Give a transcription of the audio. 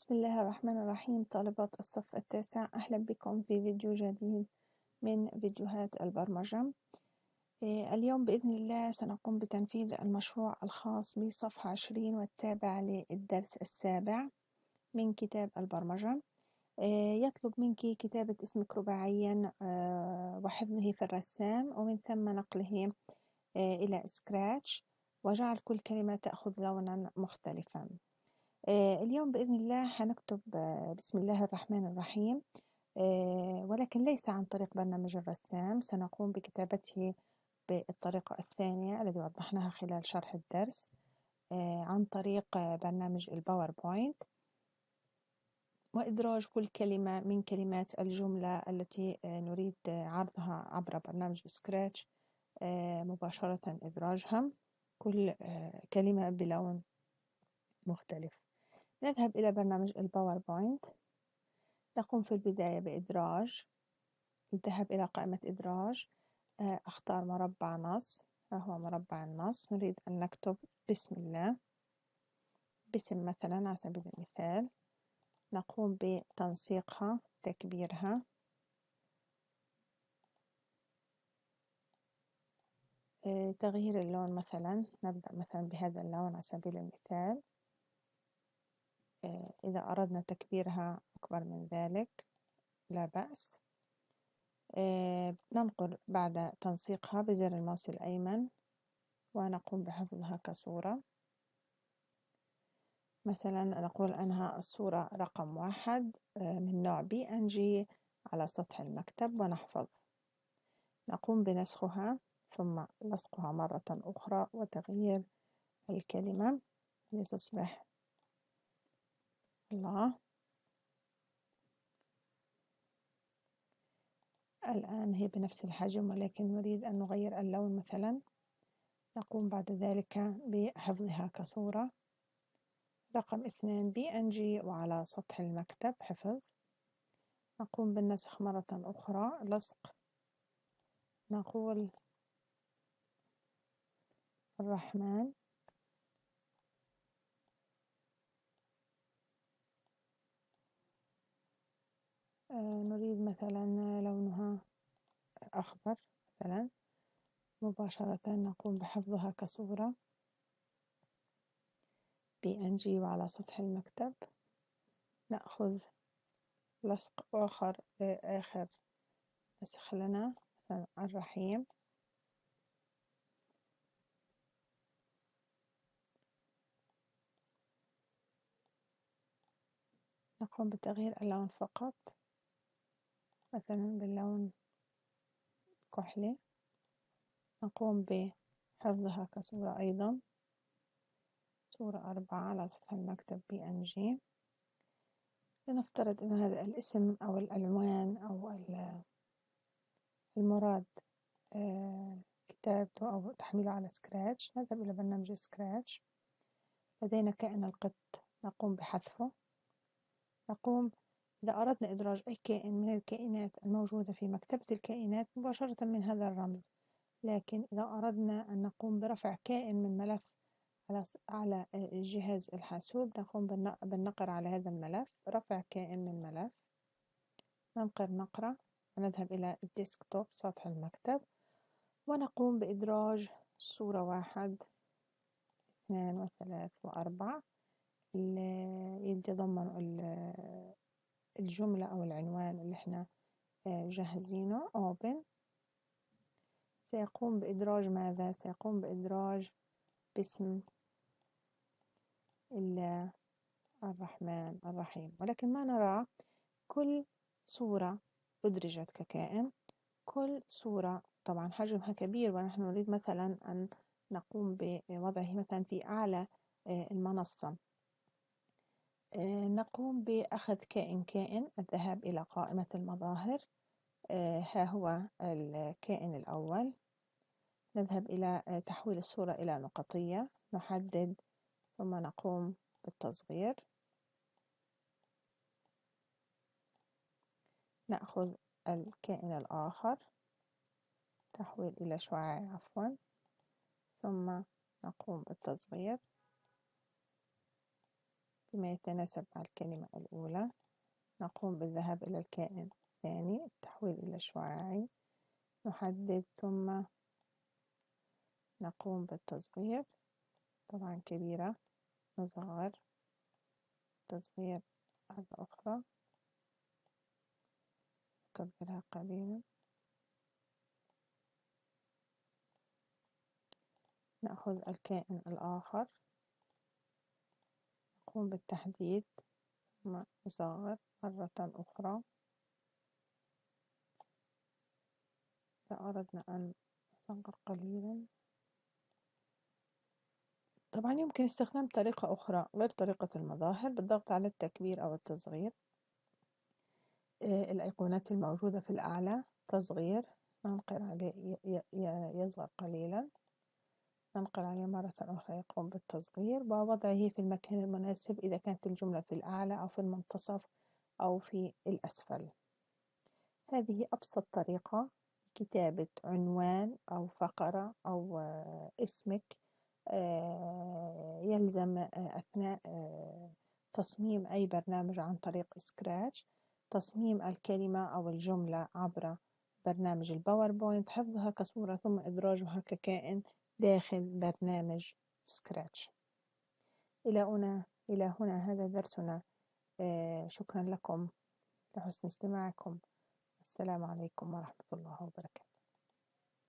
بسم الله الرحمن الرحيم. طالبات الصف التاسع، أهلا بكم في فيديو جديد من فيديوهات البرمجة. اليوم بإذن الله سنقوم بتنفيذ المشروع الخاص بصفحة 20 والتابع للدرس السابع من كتاب البرمجة. يطلب منك كتابة اسمك رباعيا وحفظه في الرسام، ومن ثم نقله إلى سكراتش، وجعل كل كلمة تأخذ لونا مختلفا. اليوم بإذن الله هنكتب بسم الله الرحمن الرحيم، ولكن ليس عن طريق برنامج الرسام. سنقوم بكتابته بالطريقة الثانية التي وضحناها خلال شرح الدرس، عن طريق برنامج الباوربوينت، وإدراج كل كلمة من كلمات الجملة التي نريد عرضها عبر برنامج سكراتش، مباشرة إدراجها كل كلمة بلون مختلف. نذهب إلى برنامج الباوربوينت، نقوم في البداية بإدراج. نذهب إلى قائمة إدراج، أختار مربع نص، هو مربع النص. نريد أن نكتب بسم الله، باسم مثلا على سبيل المثال. نقوم بتنسيقها، تكبيرها، تغيير اللون. مثلا نبدأ مثلا بهذا اللون على سبيل المثال. إذا أردنا تكبيرها أكبر من ذلك لا بأس. ننقل بعد تنسيقها بزر الماوس الأيمن ونقوم بحفظها كصورة. مثلا نقول أنها الصورة رقم 1 من نوع PNG على سطح المكتب ونحفظ. نقوم بنسخها ثم لصقها مرة أخرى وتغيير الكلمة لتصبح الله. الآن هي بنفس الحجم، ولكن نريد أن نغير اللون مثلا. نقوم بعد ذلك بحفظها كصورة رقم 2 PNG وعلى سطح المكتب حفظ. نقوم بالنسخ مرة أخرى، لصق. نقول الرحمن. نريد مثلا لونها أخضر مثلا. مباشرة نقوم بحفظها كصورة PNG وعلى سطح المكتب. نأخذ لصق آخر آخر نسخ لنا، مثلا الرحيم. نقوم بتغيير اللون فقط، مثلا باللون كحلي. نقوم بحفظها كصورة أيضا، صورة 4 على سطح المكتب PNG. لنفترض أن هذا الاسم أو العنوان أو المراد كتابته أو تحميله على سكراتش. نذهب إلى برنامج سكراتش. لدينا كائن القط، نقوم بحذفه. نقوم إذا أردنا إدراج أي كائن من الكائنات الموجودة في مكتبة الكائنات مباشرة من هذا الرمز، لكن إذا أردنا أن نقوم برفع كائن من ملف على جهاز الحاسوب، نقوم بالنقر على هذا الملف، رفع كائن من ملف. ننقر نقرة ونذهب إلى الديسكتوب سطح المكتب، ونقوم بإدراج صورة 1 2 و3 و4 يتضمن الجملة أو العنوان اللي احنا جاهزينه open. سيقوم بإدراج ماذا؟ سيقوم بإدراج باسم الله الرحمن الرحيم، ولكن ما نرى كل صورة أدرجت ككائن. كل صورة طبعا حجمها كبير، ونحن نريد مثلا أن نقوم بوضعه مثلا في أعلى المنصة. نقوم بأخذ كائن، الذهاب إلى قائمة المظاهر. ها هو الكائن الأول. نذهب إلى تحويل الصورة إلى نقطية، نحدد ثم نقوم بالتصغير. نأخذ الكائن الآخر، تحويل إلى شعاع عفوا، ثم نقوم بالتصغير. بما يتناسب مع الكلمة الأولى. نقوم بالذهاب إلى الكائن الثاني، التحويل إلى شعاعي، نحدد ثم نقوم بالتصغير، طبعا كبيرة، نصغر، تصغير مرة أخرى، نكبرها قليلا، نأخذ الكائن الآخر، نقوم بالتحديد ثم نصغر مرة أخرى. إذا أردنا أن نصغر قليلا، طبعا يمكن استخدام طريقة أخرى غير طريقة المظاهر بالضغط على التكبير أو التصغير. الأيقونات الموجودة في الأعلى تصغير، ننقر عليه يصغر قليلا، ننقل عليه مرة أخرى يقوم بالتصغير ووضعه في المكان المناسب إذا كانت الجملة في الأعلى أو في المنتصف أو في الأسفل. هذه أبسط طريقة كتابة عنوان أو فقرة أو اسمك يلزم أثناء تصميم أي برنامج عن طريق سكراتش، تصميم الكلمة أو الجملة عبر برنامج الباوربوينت، حفظها كصورة ثم إدراجها ككائن داخل برنامج سكراتش. إلى هنا هذا درسنا. شكرا لكم لحسن استماعكم. السلام عليكم ورحمة الله وبركاته.